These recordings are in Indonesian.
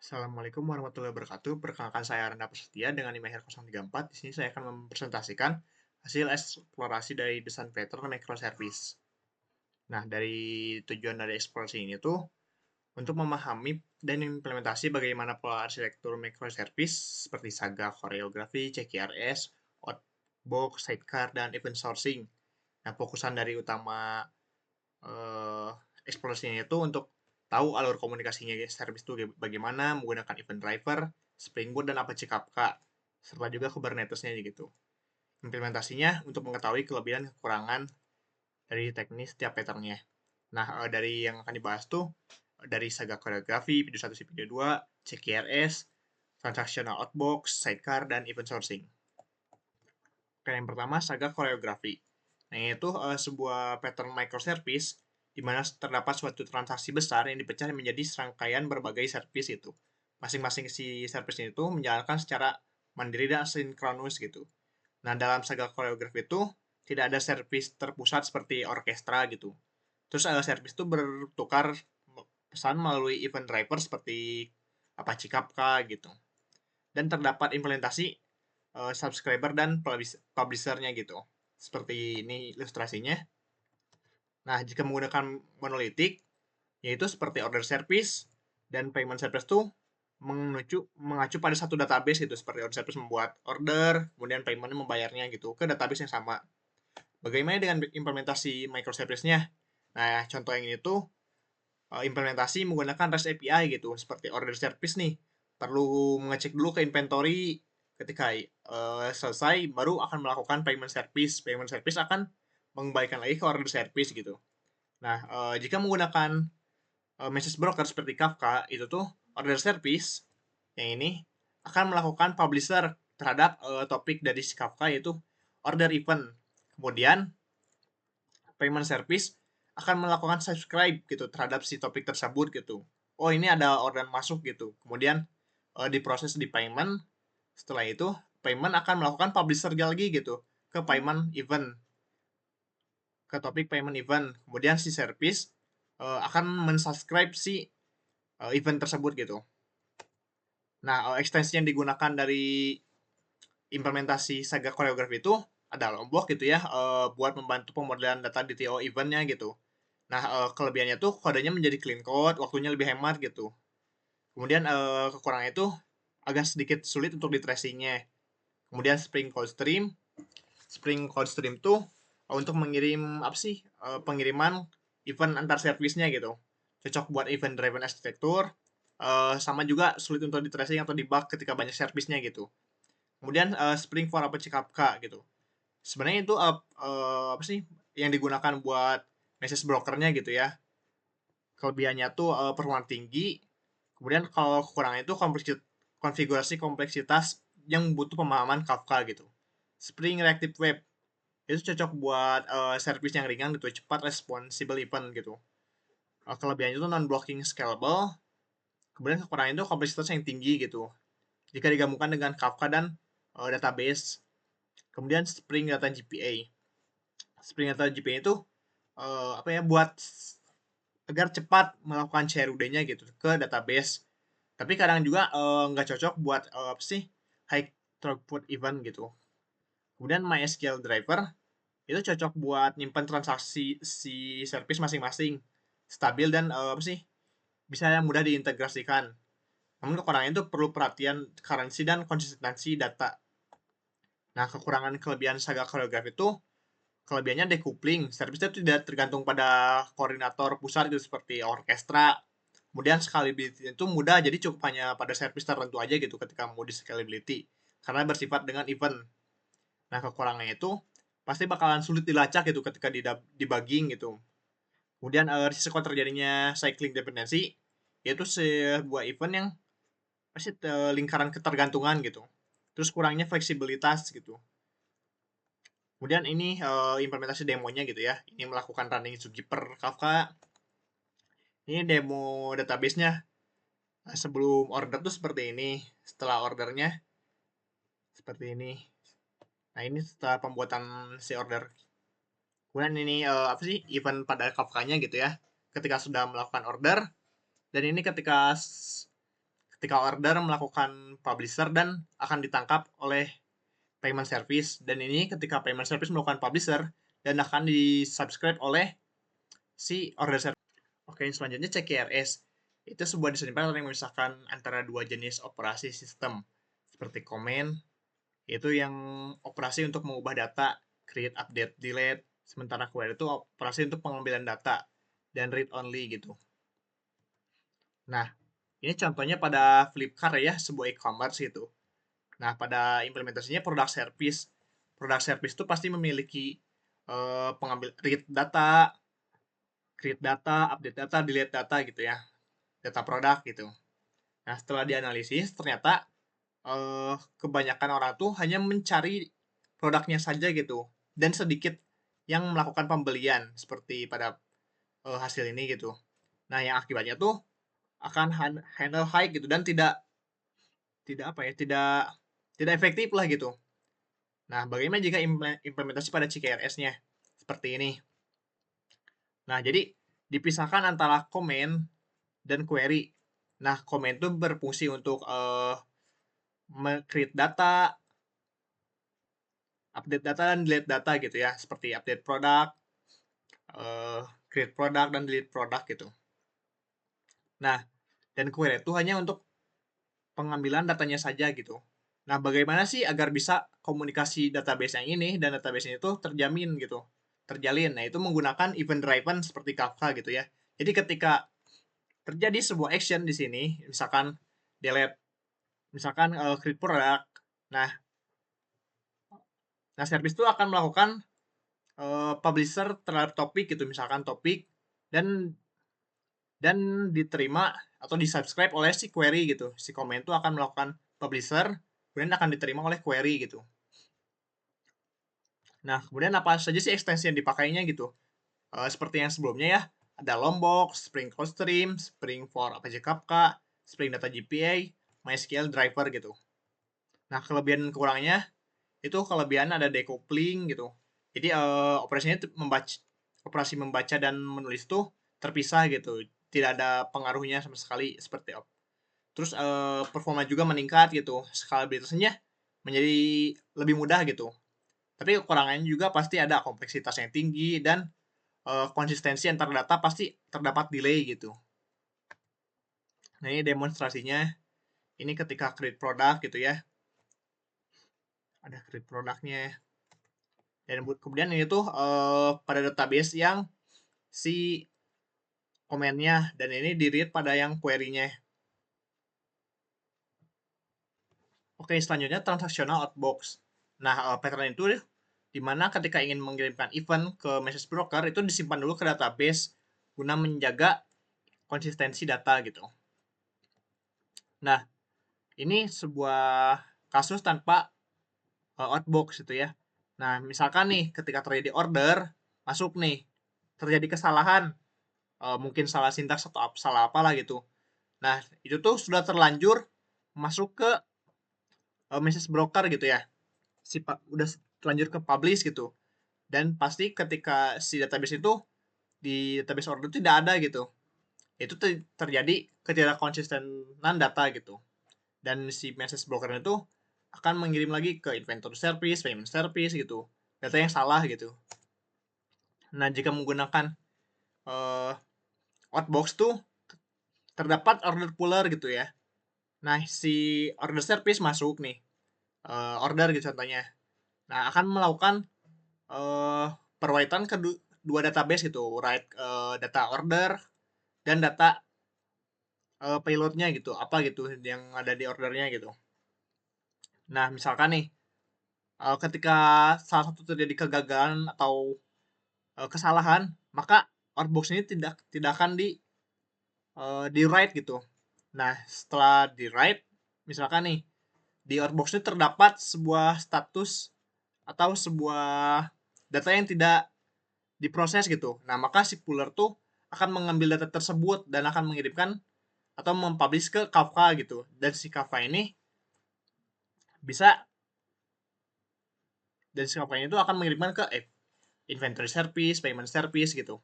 Assalamualaikum warahmatullahi wabarakatuh. Perkenalkan saya Aranda Prasetya dengan NIM 034. Di sini saya akan mempresentasikan hasil eksplorasi dari desain pattern microservice. Nah, dari tujuan dari eksplorasi ini tuh untuk memahami dan implementasi bagaimana pola arsitektur microservice seperti Saga, koreografi, CKRS, Outbox, Sidecar, dan event sourcing. Nah, fokusan dari utama eh, eksplorasinya itu untuk tahu alur komunikasinya service itu bagaimana menggunakan event driver, Spring Boot, dan Apache Kafka, serta juga Kubernetes-nya gitu. Implementasinya untuk mengetahui kelebihan dan kekurangan dari teknis setiap pattern-nya. Nah, dari yang akan dibahas tuh dari Saga Choreography, video 1 video 2, CKRS, Transactional Outbox, Sidecar, dan Event Sourcing. Oke, yang pertama Saga Choreography. Nah, itu sebuah pattern microservice di mana terdapat suatu transaksi besar yang dipecah menjadi serangkaian berbagai service itu. Masing-masing si service itu menjalankan secara mandiri dan sinkronus gitu. Nah, dalam Saga Choreography itu tidak ada service terpusat seperti orkestra gitu. Terus service itu bertukar pesan melalui event driver seperti Apache Kafka gitu. Dan terdapat implementasi subscriber dan publisher-nya gitu. Seperti ini ilustrasinya. Nah, jika menggunakan monolitik, yaitu seperti order service dan payment service tuh mengacu pada satu database gitu, seperti order service membuat order, kemudian paymentnya membayarnya gitu ke database yang sama. Bagaimana dengan implementasi microservice-nya? Nah, contoh yang ini tuh implementasi menggunakan REST API gitu, seperti order service nih. Perlu mengecek dulu ke inventory, ketika selesai baru akan melakukan payment service. Payment service akan mengembalikan lagi ke order service gitu. Nah, jika menggunakan message broker seperti Kafka, itu tuh order service yang ini akan melakukan publisher terhadap topik dari si Kafka yaitu order event. Kemudian payment service akan melakukan subscribe gitu terhadap si topik tersebut gitu. Oh, ini ada orderan masuk gitu. Kemudian diproses di payment. Setelah itu payment akan melakukan publisher lagi gitu ke payment event, ke topik payment event. Kemudian si service akan mensubscribe si event tersebut gitu. Nah, ekstensi yang digunakan dari implementasi Saga Choreography itu ada Lombok gitu ya, buat membantu pemodelan data di TO eventnya gitu. Nah, kelebihannya tuh kodenya menjadi clean code, waktunya lebih hemat gitu. Kemudian kekurangannya itu agak sedikit sulit untuk di tracingnya. Kemudian Spring Code Stream, Spring Code Stream tuh untuk mengirim apa sih pengiriman event antar service-nya gitu. Cocok buat event driven architecture, sama juga sulit untuk di tracing atau debug ketika banyak service-nya gitu. Kemudian Spring for Apache Kafka gitu. Sebenarnya itu apa sih yang digunakan buat message brokernya gitu ya. Kelebihannya tuh performa tinggi. Kemudian kalau kekurangannya itu konfigurasi kompleksitas yang butuh pemahaman Kafka gitu. Spring Reactive Web itu cocok buat service yang ringan gitu, cepat, responsible event gitu. Kelebihannya itu non-blocking scalable. Kemudian kekurangannya itu kompleksitas yang tinggi gitu. Jika digabungkan dengan Kafka dan database. Kemudian Spring Data GPA. Spring Data GPA itu apa ya buat agar cepat melakukan CRUD-nya gitu ke database. Tapi kadang juga nggak cocok buat apa sih high throughput event gitu. Kemudian MySQL Driver itu cocok buat nyimpan transaksi si service masing-masing, stabil dan apa sih bisa yang mudah diintegrasikan. Namun kekurangannya itu perlu perhatian currency dan konsistensi data. Nah, kekurangan kelebihan Saga Choreograph itu kelebihannya decoupling. Service itu tidak tergantung pada koordinator pusat gitu seperti orkestra. Kemudian scalability itu mudah, jadi cukup hanya pada service tertentu aja gitu ketika mau di scalability. Karena bersifat dengan event. Nah, kekurangannya itu pasti bakalan sulit dilacak gitu ketika debugging gitu. Kemudian risiko terjadinya cycling dependency yaitu sebuah event yang pasti lingkaran ketergantungan gitu. Terus kurangnya fleksibilitas gitu. Kemudian ini implementasi demonya gitu ya. Ini melakukan running Zookeeper Kafka. Ini demo database-nya. Nah, sebelum order tuh seperti ini. Setelah ordernya seperti ini. Nah, ini setelah pembuatan si order. Kemudian ini apa sih event pada Kafka-nya gitu ya. Ketika sudah melakukan order dan ini ketika ketika order melakukan publisher dan akan ditangkap oleh payment service, dan ini ketika payment service melakukan publisher dan akan di-subscribe oleh si order service. Oke, selanjutnya CQRS. Itu sebuah desain pattern yang memisahkan antara dua jenis operasi sistem, seperti comment, yaitu yang operasi untuk mengubah data, create, update, delete, sementara query itu operasi untuk pengambilan data, dan read only gitu. Nah, ini contohnya pada Flipkart ya, sebuah e-commerce gitu. Nah, pada implementasinya product service. Product service itu pasti memiliki pengambil read data, create data, update data, delete data gitu ya. Data produk gitu. Nah, setelah dianalisis ternyata kebanyakan orang tuh hanya mencari produknya saja gitu dan sedikit yang melakukan pembelian seperti pada hasil ini gitu. Nah, yang akibatnya tuh akan handle high gitu dan tidak tidak apa ya, tidak efektif lah gitu. Nah, bagaimana jika implementasi pada CKRS-nya? Seperti ini. Nah, jadi dipisahkan antara comment dan query. Nah, comment itu berfungsi untuk create data, update data, dan delete data gitu ya. Seperti update produk, create produk, dan delete produk gitu. Nah, dan query itu hanya untuk pengambilan datanya saja gitu. Nah, bagaimana sih agar bisa komunikasi database yang ini dan database ini tuh terjamin gitu, terjalin. Nah, itu menggunakan event driven seperti Kafka gitu ya. Jadi ketika terjadi sebuah action di sini, misalkan delete, misalkan create product. Nah, service itu akan melakukan publisher terhadap topik gitu, misalkan topik dan diterima atau di-subscribe oleh si query gitu. Si komen itu akan melakukan publisher, kemudian akan diterima oleh query gitu. Nah, kemudian apa saja sih ekstensi yang dipakainya gitu? Seperti yang sebelumnya ya, ada Lombok, Spring CloudStream, Spring for Apache Kafka, Spring Data GPA, MySQL Driver gitu. Nah, kelebihan kekurangannya itu kelebihan ada decoupling gitu. Jadi operasinya operasi membaca dan menulis tuh terpisah gitu. Tidak ada pengaruhnya sama sekali seperti terus performa juga meningkat gitu. Scalability-nya menjadi lebih mudah gitu. Tapi kekurangannya juga pasti ada kompleksitas yang tinggi dan konsistensi antar data pasti terdapat delay gitu. Nah, ini demonstrasinya. Ini ketika create product gitu ya. Ada create produknya. Dan kemudian ini tuh pada database yang si komennya, dan ini di-read pada yang query-nya. Oke, selanjutnya transactional outbox. Nah, pattern itu dimana ketika ingin mengirimkan event ke message broker itu disimpan dulu ke database guna menjaga konsistensi data gitu. Nah, ini sebuah kasus tanpa outbox gitu ya. Nah, misalkan nih ketika terjadi order masuk nih, terjadi kesalahan, mungkin salah sintaks atau salah apalah gitu. Nah, itu tuh sudah terlanjur masuk ke message broker gitu ya. Udah terlanjur ke publish gitu. Dan pasti ketika si database itu di database order itu tidak ada gitu. Itu terjadi ketidakkonsistenan data gitu. Dan si message broker itu akan mengirim lagi ke inventory service, payment service gitu. Data yang salah gitu. Nah, jika menggunakan outbox tuh terdapat order puller gitu ya. Nah, si order service masuk nih, order gitu contohnya. Nah, akan melakukan perwriting ke dua database gitu, write data order dan data payloadnya gitu, apa gitu yang ada di ordernya gitu. Nah, misalkan nih, ketika salah satu terjadi kegagalan atau kesalahan, maka outbox ini tidak akan di write gitu. Nah, setelah di write, misalkan nih di outbox ini terdapat sebuah status atau sebuah data yang tidak diproses gitu. Nah, maka si puller tuh akan mengambil data tersebut dan akan mengirimkan atau mempublish ke Kafka gitu. Dan si Kafka ini bisa dan si Kafka itu akan mengirimkan ke inventory service, payment service gitu.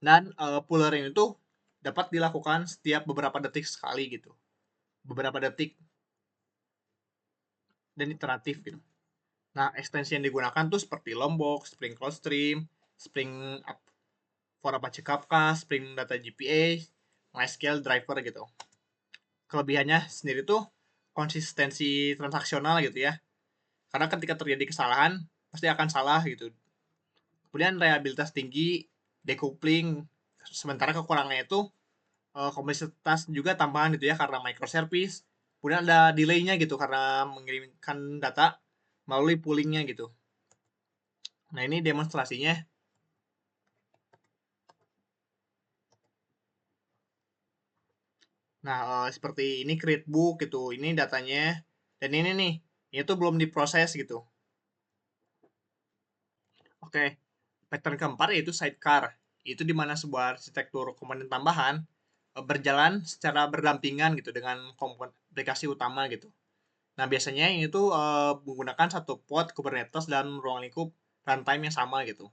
Dan puller ini tuh dapat dilakukan setiap beberapa detik sekali gitu. Beberapa detik dan iteratif gitu. Nah, ekstensi yang digunakan tuh seperti Lombok, Spring Cloud Stream, Spring Up for Apache Kafka, Spring Data GPA, MySQL Driver gitu. Kelebihannya sendiri tuh konsistensi transaksional gitu ya. Karena ketika terjadi kesalahan, pasti akan salah gitu. Kemudian reliabilitas tinggi, decoupling, sementara kekurangannya itu kompleksitas juga tambahan gitu ya karena microservice. Kemudian ada delay-nya gitu karena mengirimkan data melalui poolingnya gitu. Nah, ini demonstrasinya. Nah, seperti ini create book gitu. Ini datanya. Dan ini nih, ini tuh belum diproses gitu. Oke, pattern keempat yaitu sidecar. Itu di mana sebuah arsitektur komponen tambahan berjalan secara berdampingan gitu dengan komponen aplikasi utama gitu. Nah, biasanya ini tuh menggunakan satu pod Kubernetes dan ruang lingkup runtime yang sama gitu.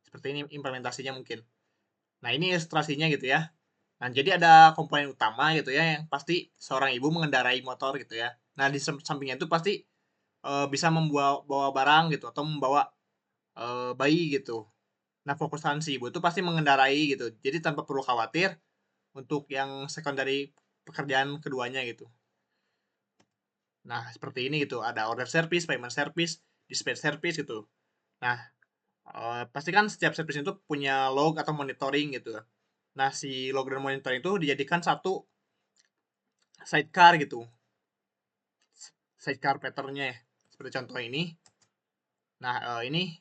Seperti ini implementasinya mungkin. Nah, ini ilustrasinya gitu ya. Nah, jadi ada komponen utama gitu ya yang pasti seorang ibu mengendarai motor gitu ya. Nah, di sampingnya itu pasti bisa membawa bawa barang gitu atau membawa bayi gitu. Nah, fokusan si ibu itu pasti mengendarai gitu. Jadi tanpa perlu khawatir untuk yang secondary pekerjaan keduanya gitu. Nah, seperti ini gitu. Ada order service, payment service, dispatch service gitu. Nah, pasti kan setiap service itu punya log atau monitoring gitu. Nah, si log dan monitoring itu dijadikan satu sidecar gitu. Sidecar pattern-nya ya. Seperti contoh ini. Nah, ini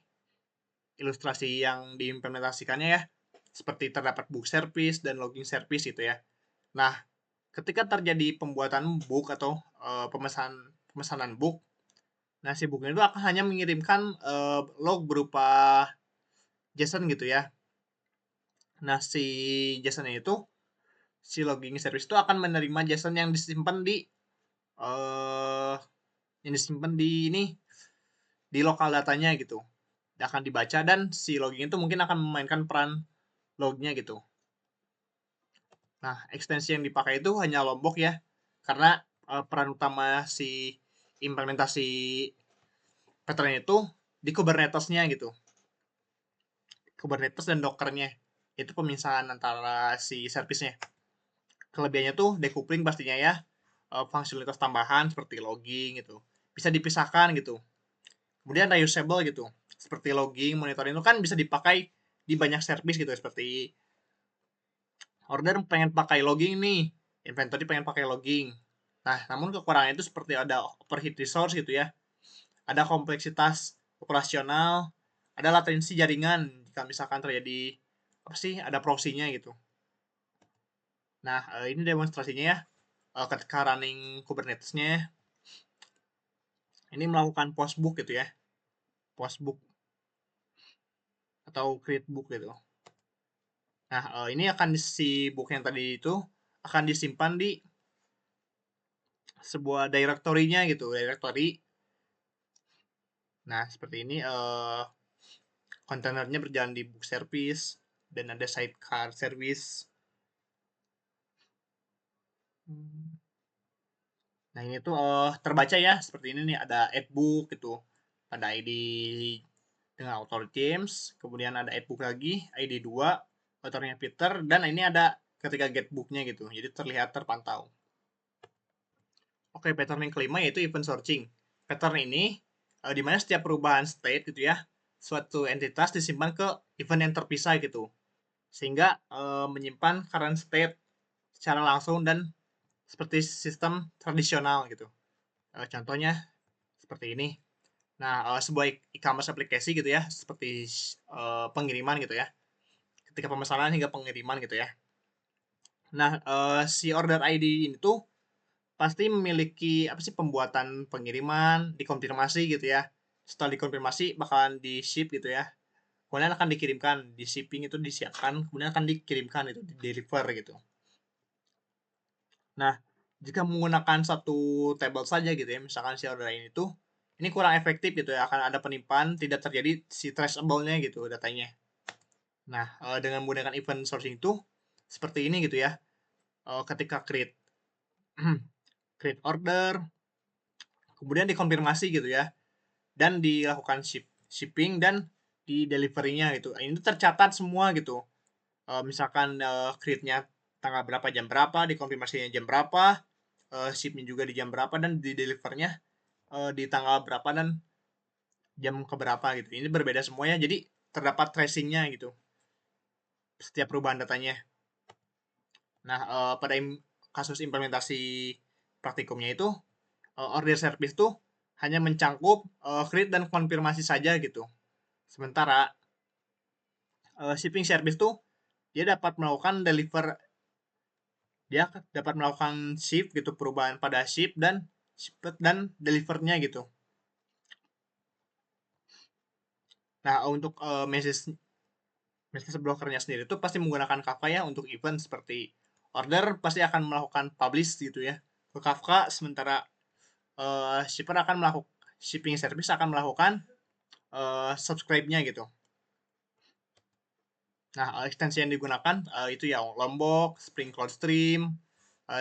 ilustrasi yang diimplementasikannya ya. Seperti terdapat book service dan logging service gitu ya. Nah, ketika terjadi pembuatan book atau pemesanan book, nah si booknya itu akan hanya mengirimkan log berupa JSON gitu ya. Nah, si JSON itu, si logging service itu akan menerima JSON yang disimpan di eh ini di lokal datanya gitu. Akan dibaca dan si logging itu mungkin akan memainkan peran lognya gitu. Nah, ekstensi yang dipakai itu hanya Lombok ya, karena peran utama si implementasi pattern itu di Kubernetes-nya gitu. Kubernetes dan Docker-nya. Itu pemisahan antara si service-nya. Kelebihannya tuh decoupling pastinya ya, fungsionalitas tambahan seperti logging gitu. Bisa dipisahkan gitu. Kemudian reusable gitu. Seperti logging, monitoring itu kan bisa dipakai di banyak service gitu seperti order pengen pakai logging nih, inventory pengen pakai logging. Nah, namun kekurangannya itu seperti ada overheat resource gitu ya. Ada kompleksitas operasional, ada latensi jaringan jika misalkan terjadi apa sih ada proxy-nya gitu. Nah, ini demonstrasinya ya. Ketika running Kubernetes-nya, ini melakukan postbook gitu ya. Postbook atau create book gitu. Nah, ini akan si book yang tadi itu akan disimpan di sebuah directory-nya gitu. Directory. Nah, seperti ini kontainernya berjalan di book service dan ada sidecar service. Nah, ini tuh terbaca ya seperti ini nih ada add book gitu. Ada ID dengan author James, kemudian ada add book lagi ID 2, authornya Peter dan ini ada ketika get booknya gitu. Jadi terlihat terpantau. Oke, pattern yang kelima yaitu event searching. Pattern ini di mana setiap perubahan state gitu ya, suatu entitas disimpan ke event yang terpisah gitu. Sehingga menyimpan current state secara langsung dan seperti sistem tradisional gitu. Contohnya seperti ini. Nah, sebuah e-commerce aplikasi gitu ya, seperti pengiriman gitu ya. Ketika pemesanan hingga pengiriman gitu ya. Nah, si order ID ini tuh pasti memiliki apa sih pembuatan pengiriman, dikonfirmasi gitu ya. Setelah dikonfirmasi bakalan di ship gitu ya. Kemudian akan dikirimkan, di shipping itu disiapkan, kemudian akan dikirimkan itu di deliver gitu. Nah, jika menggunakan satu table saja gitu ya, misalkan si order ini tuh ini kurang efektif gitu ya, akan ada penipuan, tidak terjadi si traceable-nya gitu datanya. Nah, dengan menggunakan event sourcing itu seperti ini gitu ya. Ketika create create order, kemudian dikonfirmasi gitu ya, dan dilakukan shipping dan di delivery-nya gitu. Ini tercatat semua gitu. Misalkan create-nya tanggal berapa, jam berapa, dikonfirmasinya jam berapa, ship-nya juga di jam berapa, dan di deliver-nya di tanggal berapa dan jam keberapa gitu. Ini berbeda semuanya, jadi terdapat tracing-nya gitu, setiap perubahan datanya. Nah, pada kasus implementasi praktikumnya itu, order service tuh hanya mencangkup create dan konfirmasi saja gitu. Sementara shipping service tuh dia dapat melakukan dia dapat melakukan ship gitu, perubahan pada ship dan delivernya gitu. Nah, untuk message brokernya sendiri itu pasti menggunakan Kafka ya untuk event seperti order pasti akan melakukan publish gitu ya ke Kafka, sementara shipper akan melakukan shipping service akan melakukan subscribe-nya gitu. Nah, ekstensi yang digunakan itu ya Lombok, Spring Cloud Stream,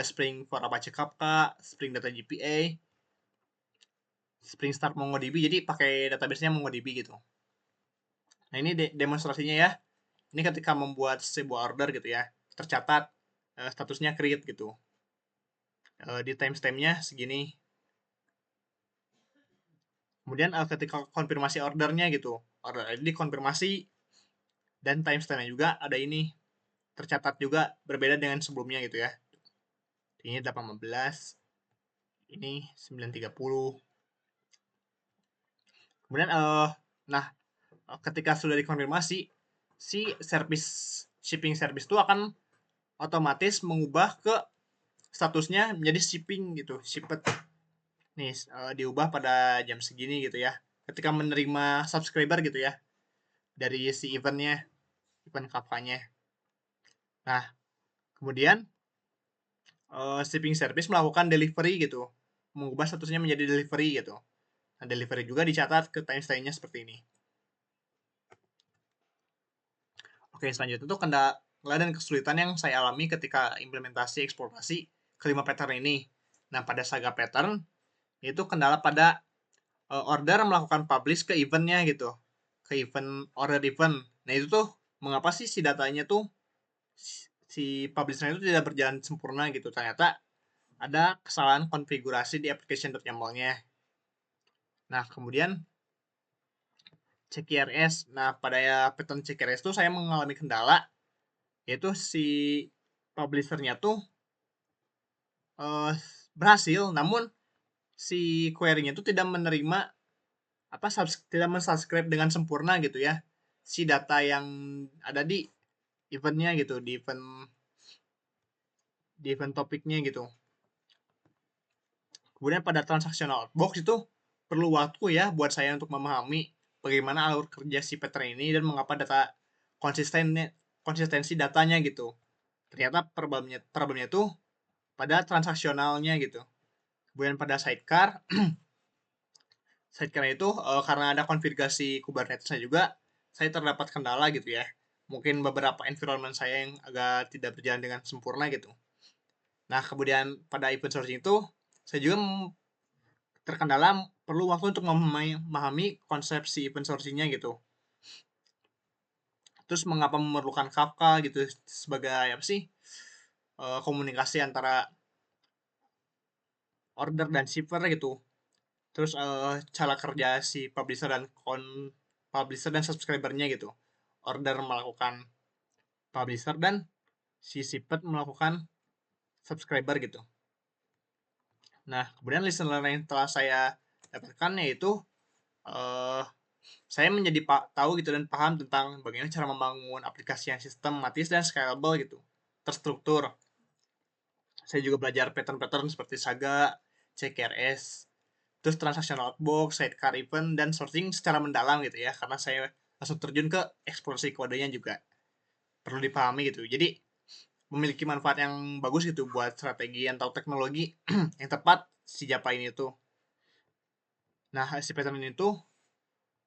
Spring for Apache Kafka, Spring Data GPA, Spring Start MongoDB. Jadi pakai database-nya MongoDB gitu. Nah, ini demonstrasinya ya. Ini ketika membuat sebuah order gitu ya, tercatat statusnya create gitu. Di timestamp-nya segini. Kemudian ketika konfirmasi ordernya gitu, order ID konfirmasi dan timestamp-nya juga ada ini tercatat juga berbeda dengan sebelumnya gitu ya. Ini 18, ini 9.30. Kemudian nah ketika sudah dikonfirmasi, si shipping service itu akan otomatis mengubah ke statusnya menjadi shipping gitu, shipped. Nih diubah pada jam segini gitu ya. Ketika menerima subscriber gitu ya dari si event Kafka-nya. Nah, kemudian shipping service melakukan delivery gitu, mengubah statusnya menjadi delivery gitu. Nah, delivery juga dicatat ke timestamp-nya seperti ini. Oke, selanjutnya itu kendala dan kesulitan yang saya alami ketika implementasi eksplorasi kelima pattern ini. Nah, pada saga pattern itu kendala pada order melakukan publish ke eventnya gitu, ke event order event. Nah, itu tuh mengapa sih si datanya tuh si publisher itu tidak berjalan sempurna gitu. Ternyata ada kesalahan konfigurasi di application.yaml-nya. Nah, kemudian CQRS. Nah, pada pattern CQRS itu saya mengalami kendala, yaitu si publisher-nya tuh uh, berhasil, namun si query-nya itu tidak menerima tidak mensubscribe dengan sempurna gitu ya si data yang ada di eventnya gitu, di event topiknya gitu. Kemudian pada transactional box itu perlu waktu ya buat saya untuk memahami bagaimana alur kerja si pattern ini dan mengapa konsistensi datanya gitu. Ternyata problemnya tuh pada transaksionalnya gitu. Kemudian pada sidecar itu karena ada konfigurasi Kubernetes juga saya terdapat kendala gitu ya. Mungkin beberapa environment saya yang agak tidak berjalan dengan sempurna gitu. Nah, kemudian pada event sourcing itu saya juga terkendala perlu waktu untuk memahami konsep si event sourcing-nya gitu. Terus mengapa memerlukan Kafka gitu sebagai apa sih komunikasi antara order dan shipper gitu. Terus cara kerja si publisher dan subscribernya gitu. Order melakukan publisher dan si shipper melakukan subscriber gitu. Nah, kemudian listener yang telah saya dapatkan yaitu uh, saya menjadi tahu gitu dan paham tentang bagaimana cara membangun aplikasi yang sistematis dan scalable gitu, terstruktur. Saya juga belajar pattern-pattern seperti Saga, CKRS, terus transactional outbox, sidecar event, dan sourcing secara mendalam gitu ya, karena saya langsung terjun ke eksplorasi kodenya juga. Perlu dipahami gitu. Jadi, memiliki manfaat yang bagus gitu buat strategi atau teknologi yang tepat si Japa ini tuh. Nah, si pattern ini tuh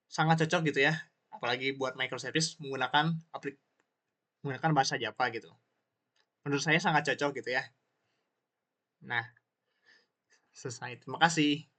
sangat cocok gitu ya, apalagi buat microservice menggunakan bahasa Java gitu. menurut saya sangat cocok gitu ya. Nah, selesai. Terima kasih.